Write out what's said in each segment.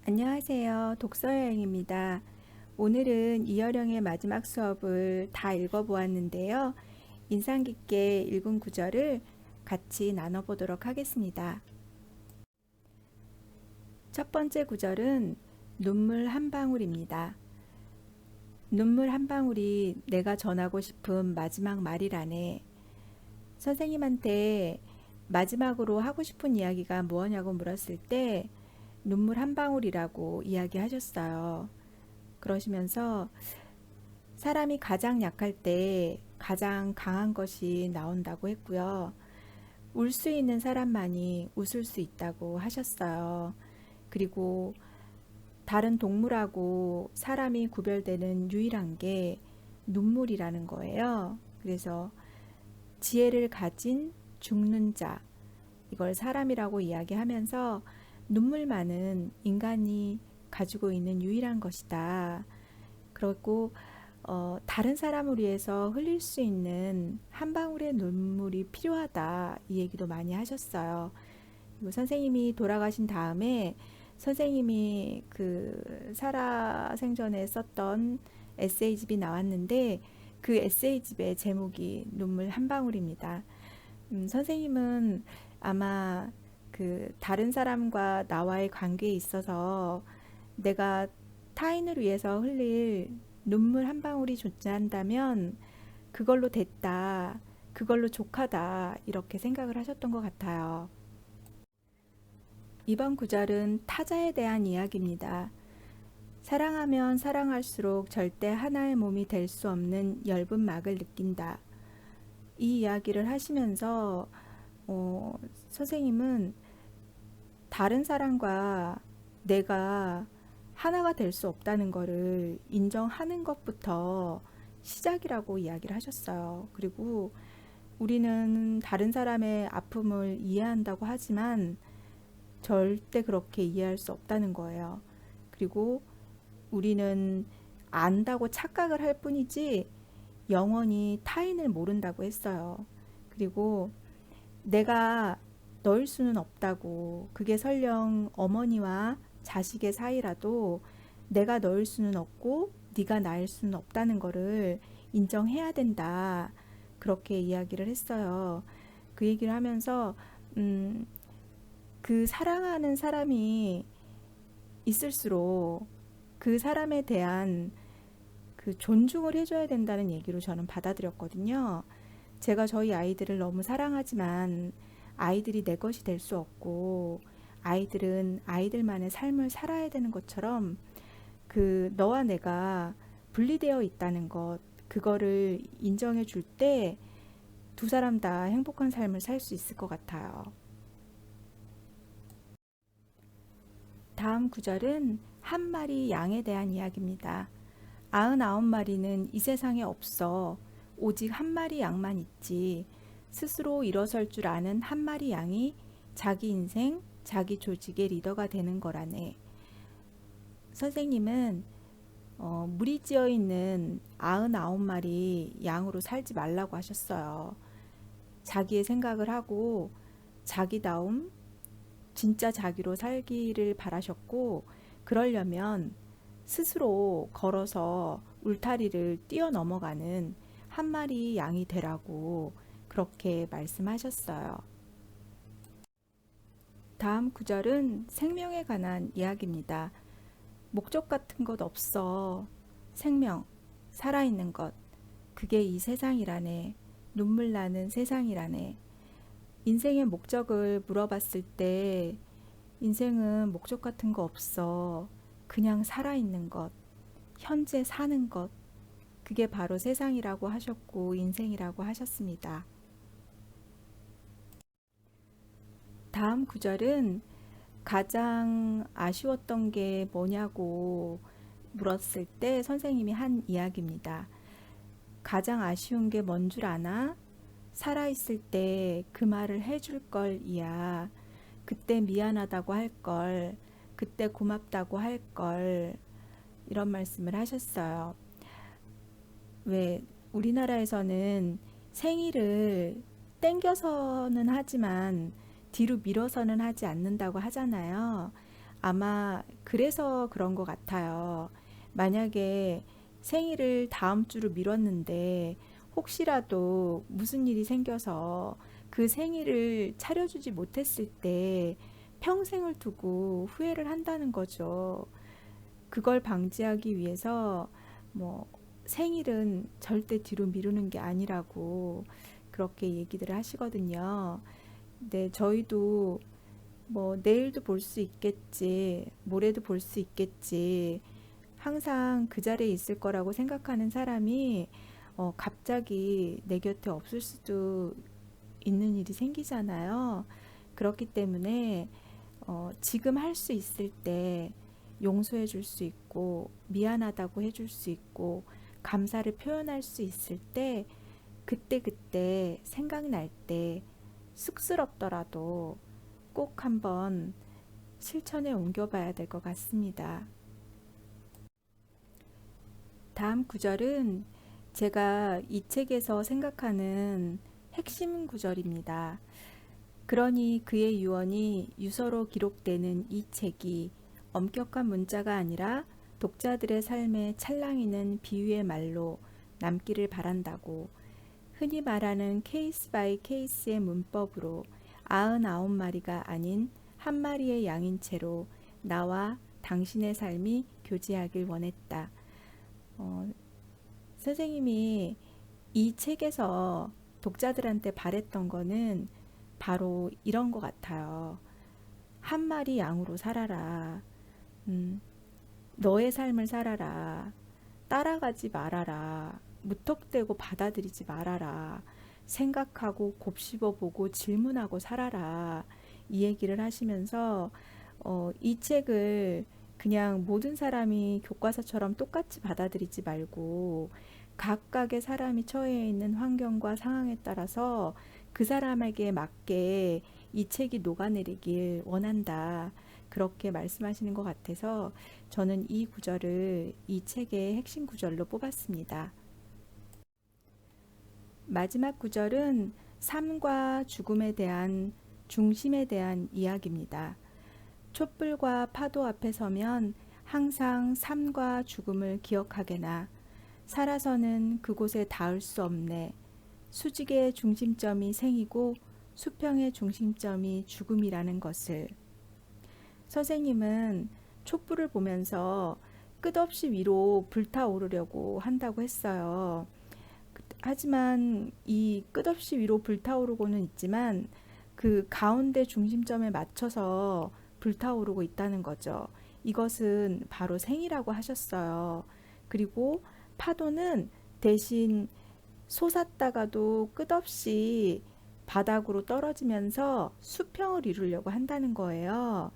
안녕하세요. 독서여행입니다. 오늘은 이어령의 마지막 수업을 다 읽어보았는데요. 인상 깊게 읽은 구절을 같이 나눠보도록 하겠습니다. 첫 번째 구절은 눈물 한 방울입니다. 눈물 한 방울이 내가 전하고 싶은 마지막 말이라네. 선생님한테 마지막으로 하고 싶은 이야기가 무엇냐고 물었을 때 눈물 한 방울이라고 이야기하셨어요. 그러시면서 사람이 가장 약할 때 가장 강한 것이 나온다고 했고요. 울 수 있는 사람만이 웃을 수 있다고 하셨어요. 그리고 다른 동물하고 사람이 구별되는 유일한 게 눈물이라는 거예요. 그래서 지혜를 가진 죽는 자, 이걸 사람이라고 이야기하면서 눈물만은 인간이 가지고 있는 유일한 것이다. 그리고 다른 사람을 위해서 흘릴 수 있는 한 방울의 눈물이 필요하다. 이 얘기도 많이 하셨어요. 그리고 선생님이 돌아가신 다음에 선생님이 그 살아생전에 썼던 에세이집이 나왔는데 그 에세이집의 제목이 눈물 한 방울입니다. 선생님은 아마 그 다른 사람과 나와의 관계에 있어서 내가 타인을 위해서 흘릴 눈물 한 방울이 존재한다면 그걸로 됐다, 그걸로 족하다 이렇게 생각을 하셨던 것 같아요. 이번 구절은 타자에 대한 이야기입니다. 사랑하면 사랑할수록 절대 하나의 몸이 될 수 없는 엷은 막을 느낀다. 이 이야기를 하시면서 선생님은 다른 사람과 내가 하나가 될 수 없다는 것을 인정하는 것부터 시작이라고 이야기를 하셨어요. 그리고 우리는 다른 사람의 아픔을 이해한다고 하지만 절대 그렇게 이해할 수 없다는 거예요. 그리고 우리는 안다고 착각을 할 뿐이지 영원히 타인을 모른다고 했어요. 그리고 내가 넣을 수는 없다고, 그게 설령 어머니와 자식의 사이라도 내가 넣을 수는 없고 네가 낳을 수는 없다는 거를 인정해야 된다. 그렇게 이야기를 했어요. 그 얘기를 하면서 그 사랑하는 사람이 있을수록 그 사람에 대한 그 존중을 해줘야 된다는 얘기로 저는 받아들였거든요. 제가 저희 아이들을 너무 사랑하지만 아이들이 내 것이 될 수 없고 아이들은 아이들만의 삶을 살아야 되는 것처럼 그 너와 내가 분리되어 있다는 것, 그거를 인정해 줄 때 두 사람 다 행복한 삶을 살 수 있을 것 같아요. 다음 구절은 한 마리 양에 대한 이야기입니다. 99마리는 이 세상에 없어. 오직 한 마리 양만 있지. 스스로 일어설 줄 아는 한 마리 양이 자기 인생, 자기 조직의 리더가 되는 거라네. 선생님은 무리지어 있는 99마리 양으로 살지 말라고 하셨어요. 자기의 생각을 하고 자기다움, 진짜 자기로 살기를 바라셨고, 그러려면 스스로 걸어서 울타리를 뛰어넘어가는 한 마리 양이 되라고 그렇게 말씀하셨어요. 다음 구절은 생명에 관한 이야기입니다. 목적 같은 것 없어. 생명, 살아있는 것. 그게 이 세상이라네. 눈물 나는 세상이라네. 인생의 목적을 물어봤을 때 인생은 목적 같은 거 없어. 그냥 살아있는 것. 현재 사는 것. 그게 바로 세상이라고 하셨고 인생이라고 하셨습니다. 다음 구절은 가장 아쉬웠던 게 뭐냐고 물었을 때 선생님이 한 이야기입니다. 가장 아쉬운 게 뭔 줄 아나? 살아있을 때 그 말을 해줄 걸 이야. 그때 미안하다고 할 걸, 그때 고맙다고 할 걸, 이런 말씀을 하셨어요. 왜 우리나라에서는 생일을 땡겨서는 하지만 뒤로 밀어서는 하지 않는다고 하잖아요. 아마 그래서 그런 것 같아요. 만약에 생일을 다음 주로 미뤘는데 혹시라도 무슨 일이 생겨서 그 생일을 차려주지 못했을 때 평생을 두고 후회를 한다는 거죠. 그걸 방지하기 위해서 뭐 생일은 절대 뒤로 미루는 게 아니라고 그렇게 얘기들을 하시거든요. 근데 저희도 뭐 내일도 볼 수 있겠지, 모레도 볼 수 있겠지, 항상 그 자리에 있을 거라고 생각하는 사람이 갑자기 내 곁에 없을 수도 있는 일이 생기잖아요. 그렇기 때문에 지금 할 수 있을 때 용서해 줄 수 있고 미안하다고 해줄 수 있고 감사를 표현할 수 있을 때 그때그때 생각날 때 쑥스럽더라도 꼭 한번 실천에 옮겨봐야 될 것 같습니다. 다음 구절은 제가 이 책에서 생각하는 핵심 구절입니다. 그러니 그의 유언이 유서로 기록되는 이 책이 엄격한 문자가 아니라 독자들의 삶에 찰랑이는 비유의 말로 남기를 바란다고. 흔히 말하는 케이스 바이 케이스의 문법으로 99마리가 아닌 한 마리의 양인 채로 나와 당신의 삶이 교제하길 원했다. 어, 선생님이 이 책에서 독자들한테 바랬던 거는 바로 이런 것 같아요. 한 마리 양으로 살아라. 너의 삶을 살아라. 따라가지 말아라. 무턱대고 받아들이지 말아라. 생각하고 곱씹어 보고 질문하고 살아라. 이 얘기를 하시면서 이 책을 그냥 모든 사람이 교과서처럼 똑같이 받아들이지 말고 각각의 사람이 처해 있는 환경과 상황에 따라서 그 사람에게 맞게 이 책이 녹아내리길 원한다. 그렇게 말씀하시는 것 같아서 저는 이 구절을 이 책의 핵심 구절로 뽑았습니다. 마지막 구절은 삶과 죽음에 대한 중심에 대한 이야기입니다. 촛불과 파도 앞에 서면 항상 삶과 죽음을 기억하게나 살아서는 그곳에 닿을 수 없네. 수직의 중심점이 생이고 수평의 중심점이 죽음이라는 것을. 선생님은 촛불을 보면서 끝없이 위로 불타오르려고 한다고 했어요. 하지만 이 끝없이 위로 불타오르고는 있지만 그 가운데 중심점에 맞춰서 불타오르고 있다는 거죠. 이것은 바로 생이라고 하셨어요. 그리고 파도는 대신 솟았다가도 끝없이 바닥으로 떨어지면서 수평을 이루려고 한다는 거예요.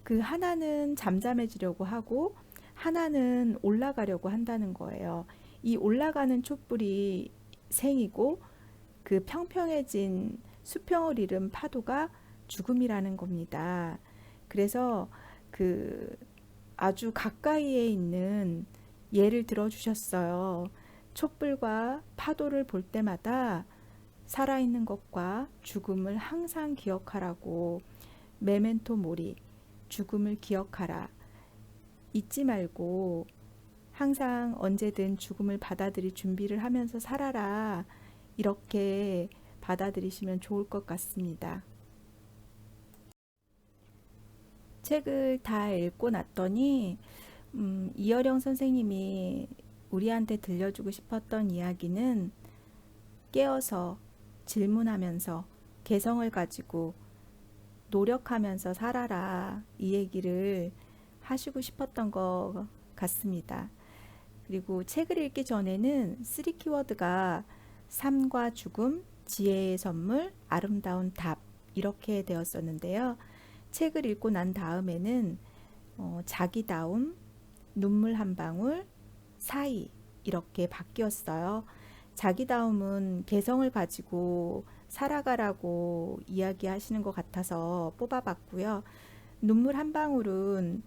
그 하나는 잠잠해지려고 하고 하나는 올라가려고 한다는 거예요. 이 올라가는 촛불이 생이고 그 평평해진 수평을 이룬 파도가 죽음이라는 겁니다. 그래서 그 아주 가까이에 있는 예를 들어 주셨어요. 촛불과 파도를 볼 때마다 살아있는 것과 죽음을 항상 기억하라고. 메멘토 모리, 죽음을 기억하라. 잊지 말고 항상 언제든 죽음을 받아들일 준비를 하면서 살아라. 이렇게 받아들이시면 좋을 것 같습니다. 책을 다 읽고 났더니 이어령 선생님이 우리한테 들려주고 싶었던 이야기는 깨어서 질문하면서 개성을 가지고 노력하면서 살아라. 이 얘기를 하시고 싶었던 것 같습니다. 그리고 책을 읽기 전에는 3 키워드가 삶과 죽음, 지혜의 선물, 아름다운 답 이렇게 되었었는데요. 책을 읽고 난 다음에는 자기다움, 눈물 한 방울, 사이 이렇게 바뀌었어요. 자기다움은 개성을 가지고 살아가라고 이야기하시는 것 같아서 뽑아봤고요. 눈물 한 방울은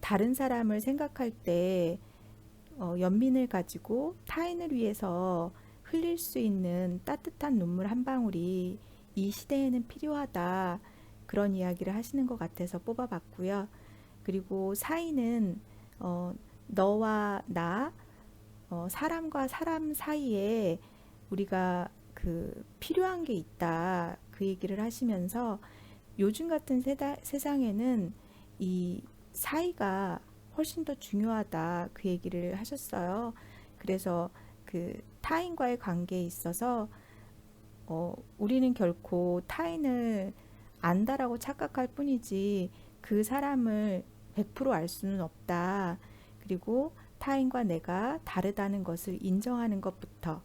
다른 사람을 생각할 때 연민을 가지고 타인을 위해서 흘릴 수 있는 따뜻한 눈물 한 방울이 이 시대에는 필요하다. 그런 이야기를 하시는 것 같아서 뽑아봤고요. 그리고 사이는 너와 나, 사람과 사람 사이에 우리가 그 필요한 게 있다. 그 얘기를 하시면서 요즘 같은 세상에는 이 사이가 훨씬 더 중요하다. 그 얘기를 하셨어요. 그래서 그 타인과의 관계에 있어서 우리는 결코 타인을 안다라고 착각할 뿐이지 그 사람을 100%알 수는 없다. 그리고 타인과 내가 다르다는 것을 인정하는 것부터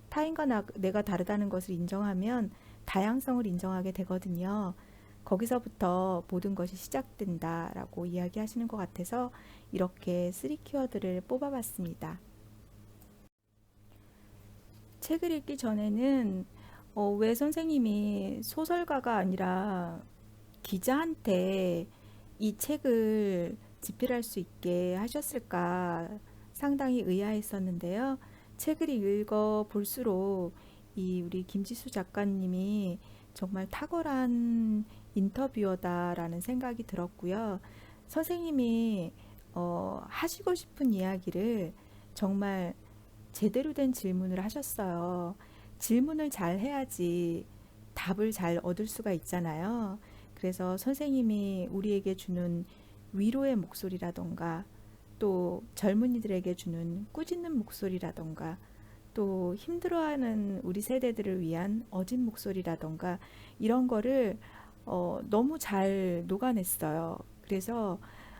타인과 내가 다르다는 것을 인정하면 다양성을 인정하게 되거든요. 거기서부터 모든 것이 시작된다라고 이야기하시는 것 같아서 이렇게 3 키워드를 뽑아봤습니다. 책을 읽기 전에는 왜 선생님이 소설가가 아니라 기자한테 이 책을 집필할 수 있게 하셨을까 상당히 의아했었는데요. 책을 읽어 볼수록 이 우리 김지수 작가님이 정말 탁월한 인터뷰어다라는 생각이 들었고요. 선생님이 하시고 싶은 이야기를 정말 제대로 된 질문을 하셨어요. 질문을 잘 해야지 답을 잘 얻을 수가 있잖아요. 그래서 선생님이 우리에게 주는 위로의 목소리라던가 또 젊은이들에게 주는 꾸짖는 목소리라던가 또 힘들어하는 우리 세대들을 위한 어진 목소리라던가 이런 거를 너무 잘 녹아냈어요. 그래서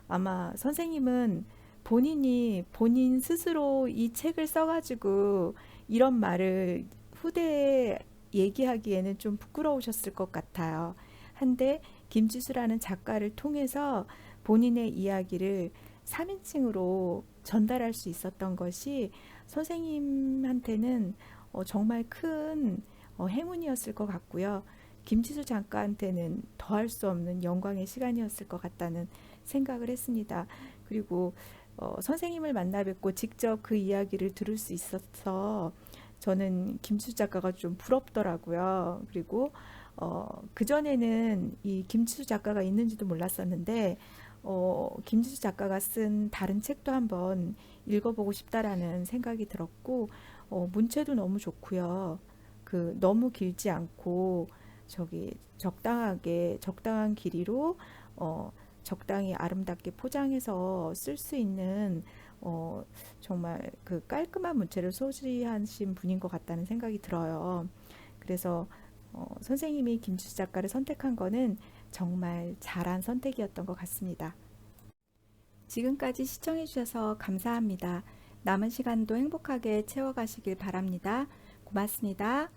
아마 선생님은 본인 스스로 이 책을 써가지고 이런 말을 후대에 얘기하기에는 좀 부끄러우셨을 것 같아요. 한데 김지수라는 작가를 통해서 본인의 이야기를 3인칭으로 전달할 수 있었던 것이 선생님한테는 정말 큰 행운이었을 것 같고요. 김지수 작가한테는 더할 수 없는 영광의 시간이었을 것 같다는 생각을 했습니다. 그리고 선생님을 만나 뵙고 직접 그 이야기를 들을 수 있어서 저는 김지수 작가가 좀 부럽더라고요. 그리고 그전에는 이 김지수 작가가 있는지도 몰랐었는데 김지수 작가가 쓴 다른 책도 한번 읽어보고 싶다라는 생각이 들었고 문체도 너무 좋고요. 그 너무 길지 않고 저기 적당하게 적당한 길이로 적당히 아름답게 포장해서 쓸 수 있는 정말 그 깔끔한 문체를 소지하신 분인 것 같다는 생각이 들어요. 그래서 선생님이 김지수 작가를 선택한 거는 정말 잘한 선택이었던 것 같습니다. 지금까지 시청해 주셔서 감사합니다. 남은 시간도 행복하게 채워가시길 바랍니다. 고맙습니다.